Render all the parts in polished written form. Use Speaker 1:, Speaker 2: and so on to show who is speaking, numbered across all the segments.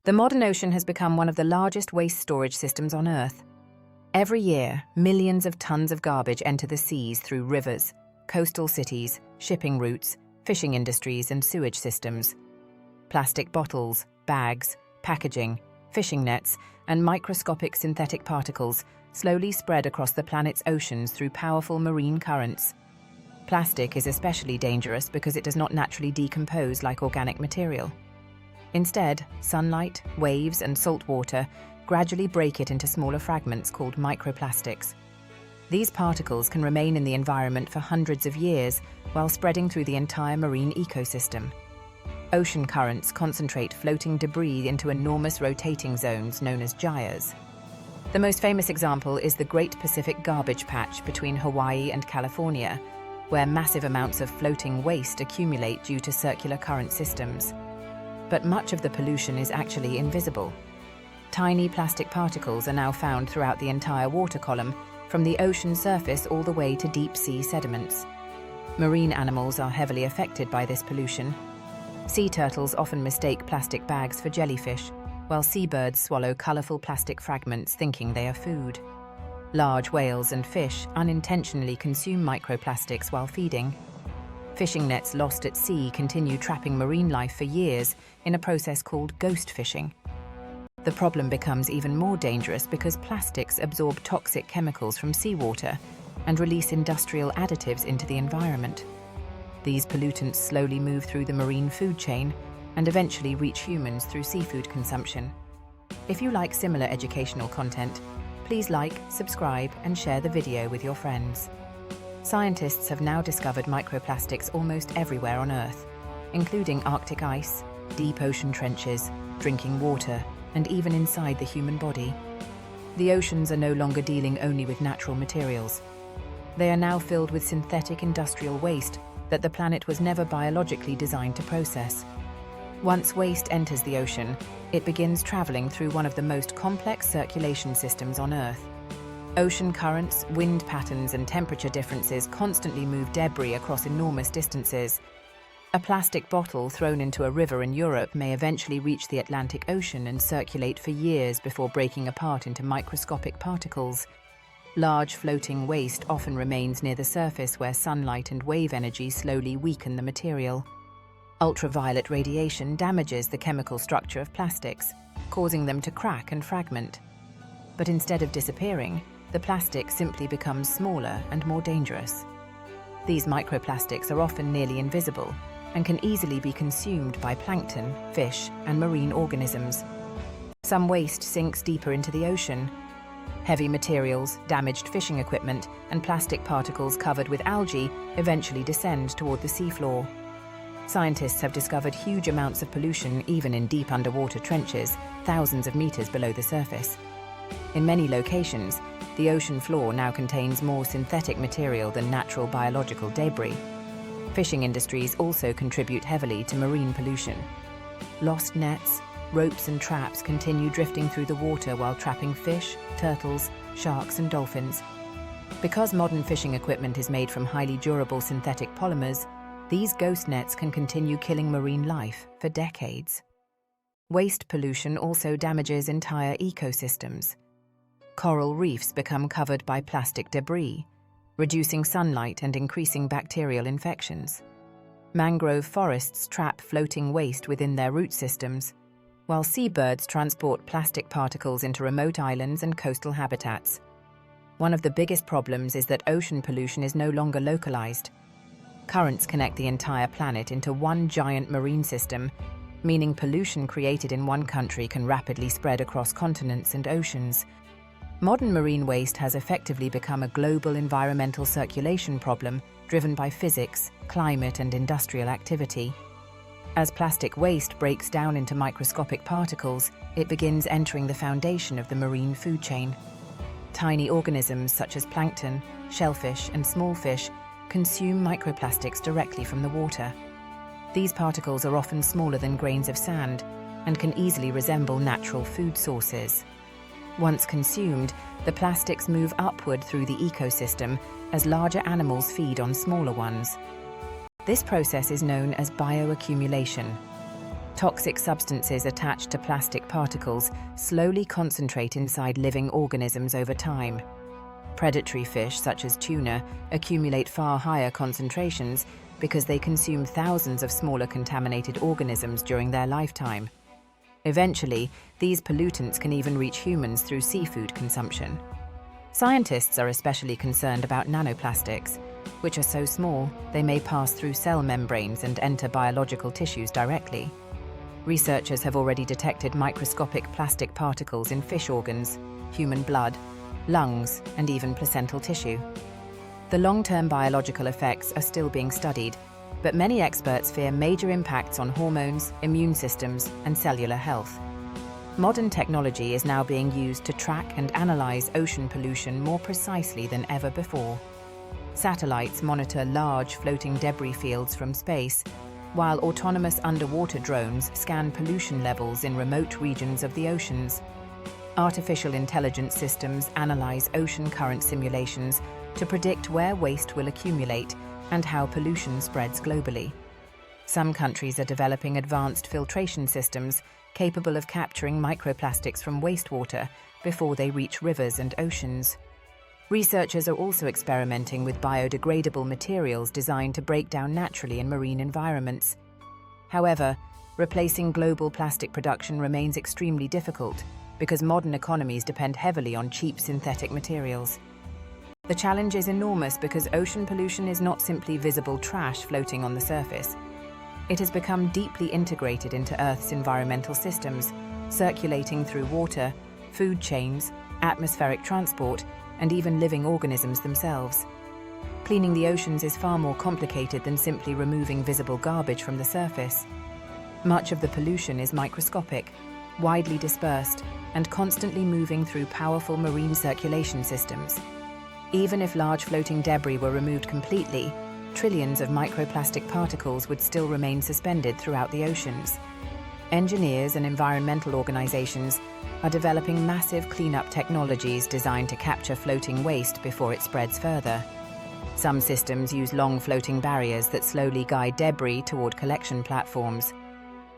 Speaker 1: The modern ocean has become one of the largest waste storage systems on Earth. Every year, millions of tons of garbage enter the seas through rivers, coastal cities, shipping routes, fishing industries, and sewage systems. Plastic bottles, bags, packaging, fishing nets, and microscopic synthetic particles slowly spread across the planet's oceans through powerful marine currents. Plastic is especially dangerous because it does not naturally decompose like organic material. Instead, sunlight, waves, and salt water gradually break it into smaller fragments called microplastics. These particles can remain in the environment for hundreds of years while spreading through the entire marine ecosystem. Ocean currents concentrate floating debris into enormous rotating zones known as gyres. The most famous example is the Great Pacific Garbage Patch between Hawaii and California, where massive amounts of floating waste accumulate due to circular current systems. But much of the pollution is actually invisible. Tiny plastic particles are now found throughout the entire water column, from the ocean surface all the way to deep-sea sediments. Marine animals are heavily affected by this pollution. Sea turtles often mistake plastic bags for jellyfish, while seabirds swallow colorful plastic fragments thinking they are food. Large whales and fish unintentionally consume microplastics while feeding. Fishing nets lost at sea continue trapping marine life for years in a process called ghost fishing. The problem becomes even more dangerous because plastics absorb toxic chemicals from seawater and release industrial additives into the environment. These pollutants slowly move through the marine food chain and eventually reach humans through seafood consumption. If you like similar educational content, please like, subscribe, and share the video with your friends. Scientists have now discovered microplastics almost everywhere on Earth, including Arctic ice, deep ocean trenches, drinking water, and even inside the human body. The oceans are no longer dealing only with natural materials. They are now filled with synthetic industrial waste that the planet was never biologically designed to process. Once waste enters the ocean, it begins traveling through one of the most complex circulation systems on Earth. Ocean currents, wind patterns, and temperature differences constantly move debris across enormous distances. A plastic bottle thrown into a river in Europe may eventually reach the Atlantic Ocean and circulate for years before breaking apart into microscopic particles. Large floating waste often remains near the surface where sunlight and wave energy slowly weaken the material. Ultraviolet radiation damages the chemical structure of plastics, causing them to crack and fragment. But instead of disappearing, the plastic simply becomes smaller and more dangerous. These microplastics are often nearly invisible and can easily be consumed by plankton, fish, and marine organisms. Some waste sinks deeper into the ocean. Heavy materials, damaged fishing equipment, and plastic particles covered with algae eventually descend toward the seafloor. Scientists have discovered huge amounts of pollution even in deep underwater trenches, thousands of meters below the surface. In many locations, the ocean floor now contains more synthetic material than natural biological debris. Fishing industries also contribute heavily to marine pollution. Lost nets, ropes, and traps continue drifting through the water while trapping fish, turtles, sharks, and dolphins. Because modern fishing equipment is made from highly durable synthetic polymers, these ghost nets can continue killing marine life for decades. Waste pollution also damages entire ecosystems. Coral reefs become covered by plastic debris, reducing sunlight and increasing bacterial infections. Mangrove forests trap floating waste within their root systems, while seabirds transport plastic particles into remote islands and coastal habitats. One of the biggest problems is that ocean pollution is no longer localized. Currents connect the entire planet into one giant marine system, meaning pollution created in one country can rapidly spread across continents and oceans. Modern marine waste has effectively become a global environmental circulation problem driven by physics, climate, and industrial activity. As plastic waste breaks down into microscopic particles, it begins entering the foundation of the marine food chain. Tiny organisms such as plankton, shellfish, and small fish consume microplastics directly from the water. These particles are often smaller than grains of sand and can easily resemble natural food sources. Once consumed, the plastics move upward through the ecosystem as larger animals feed on smaller ones. This process is known as bioaccumulation. Toxic substances attached to plastic particles slowly concentrate inside living organisms over time. Predatory fish, such as tuna, accumulate far higher concentrations because they consume thousands of smaller contaminated organisms during their lifetime. Eventually, these pollutants can even reach humans through seafood consumption. Scientists are especially concerned about nanoplastics, which are so small they may pass through cell membranes and enter biological tissues directly. Researchers have already detected microscopic plastic particles in fish organs, human blood, lungs, and even placental tissue. The long-term biological effects are still being studied, but many experts fear major impacts on hormones, immune systems, and cellular health. Modern technology is now being used to track and analyze ocean pollution more precisely than ever before. Satellites monitor large floating debris fields from space, while autonomous underwater drones scan pollution levels in remote regions of the oceans. Artificial intelligence systems analyze ocean current simulations to predict where waste will accumulate and how pollution spreads globally. Some countries are developing advanced filtration systems capable of capturing microplastics from wastewater before they reach rivers and oceans. Researchers are also experimenting with biodegradable materials designed to break down naturally in marine environments. However, replacing global plastic production remains extremely difficult because modern economies depend heavily on cheap synthetic materials. The challenge is enormous because ocean pollution is not simply visible trash floating on the surface. It has become deeply integrated into Earth's environmental systems, circulating through water, food chains, atmospheric transport, and even living organisms themselves. Cleaning the oceans is far more complicated than simply removing visible garbage from the surface. Much of the pollution is microscopic, widely dispersed, and constantly moving through powerful marine circulation systems. Even if large floating debris were removed completely, trillions of microplastic particles would still remain suspended throughout the oceans. Engineers and environmental organizations are developing massive cleanup technologies designed to capture floating waste before it spreads further. Some systems use long floating barriers that slowly guide debris toward collection platforms.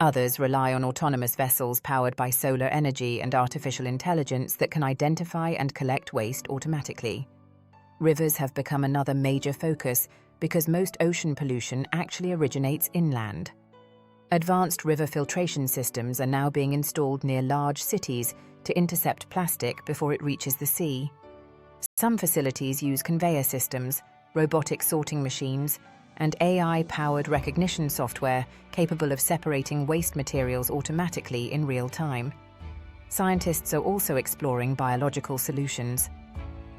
Speaker 1: Others rely on autonomous vessels powered by solar energy and artificial intelligence that can identify and collect waste automatically. Rivers have become another major focus because most ocean pollution actually originates inland. Advanced river filtration systems are now being installed near large cities to intercept plastic before it reaches the sea. Some facilities use conveyor systems, robotic sorting machines, and AI-powered recognition software capable of separating waste materials automatically in real time. Scientists are also exploring biological solutions.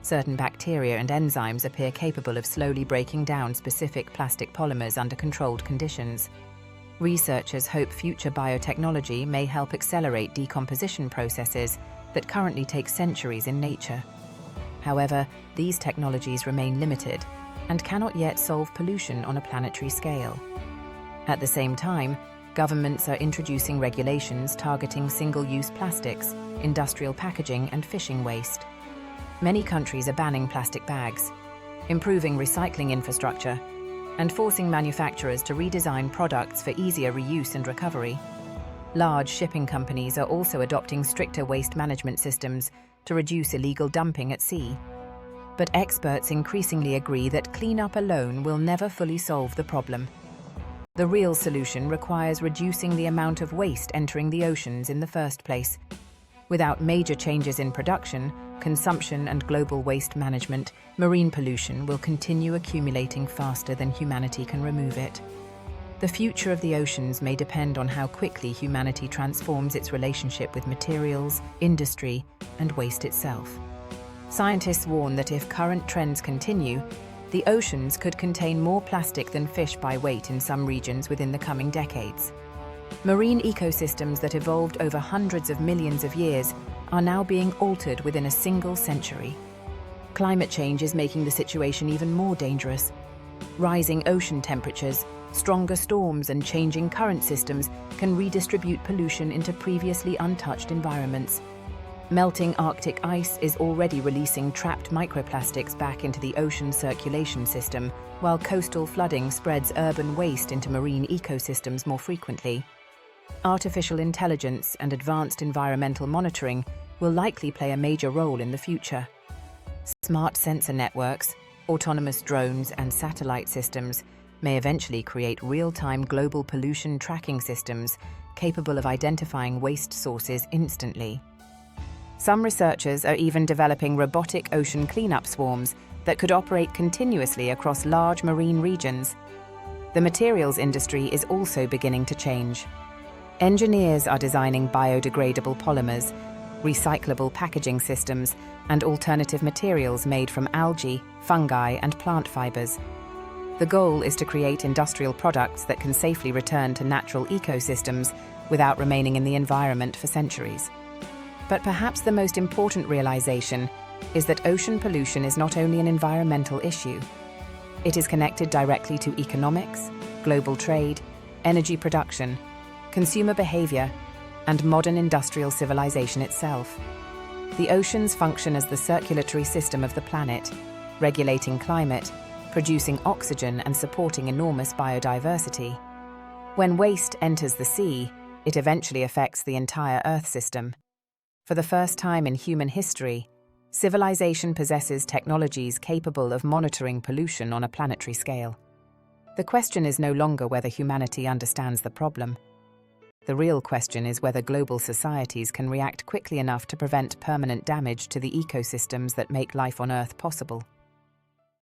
Speaker 1: Certain bacteria and enzymes appear capable of slowly breaking down specific plastic polymers under controlled conditions. Researchers hope future biotechnology may help accelerate decomposition processes that currently take centuries in nature. However, these technologies remain limited and cannot yet solve pollution on a planetary scale. At the same time, governments are introducing regulations targeting single-use plastics, industrial packaging, and fishing waste. Many countries are banning plastic bags, improving recycling infrastructure, and forcing manufacturers to redesign products for easier reuse and recovery. Large shipping companies are also adopting stricter waste management systems to reduce illegal dumping at sea. But experts increasingly agree that cleanup alone will never fully solve the problem. The real solution requires reducing the amount of waste entering the oceans in the first place. Without major changes in production, consumption, and global waste management, marine pollution will continue accumulating faster than humanity can remove it. The future of the oceans may depend on how quickly humanity transforms its relationship with materials, industry, and waste itself. Scientists warn that if current trends continue, the oceans could contain more plastic than fish by weight in some regions within the coming decades. Marine ecosystems that evolved over hundreds of millions of years are now being altered within a single century. Climate change is making the situation even more dangerous. Rising ocean temperatures, stronger storms, and changing current systems can redistribute pollution into previously untouched environments. Melting Arctic ice is already releasing trapped microplastics back into the ocean circulation system, while coastal flooding spreads urban waste into marine ecosystems more frequently. Artificial intelligence and advanced environmental monitoring will likely play a major role in the future. Smart sensor networks, autonomous drones, and satellite systems may eventually create real-time global pollution tracking systems capable of identifying waste sources instantly. Some researchers are even developing robotic ocean cleanup swarms that could operate continuously across large marine regions. The materials industry is also beginning to change. Engineers are designing biodegradable polymers, recyclable packaging systems, and alternative materials made from algae, fungi, and plant fibers. The goal is to create industrial products that can safely return to natural ecosystems without remaining in the environment for centuries. But perhaps the most important realization is that ocean pollution is not only an environmental issue. It is connected directly to economics, global trade, energy production, consumer behavior, and modern industrial civilization itself. The oceans function as the circulatory system of the planet, regulating climate, producing oxygen, and supporting enormous biodiversity. When waste enters the sea, it eventually affects the entire Earth system. For the first time in human history, civilization possesses technologies capable of monitoring pollution on a planetary scale. The question is no longer whether humanity understands the problem. The real question is whether global societies can react quickly enough to prevent permanent damage to the ecosystems that make life on Earth possible.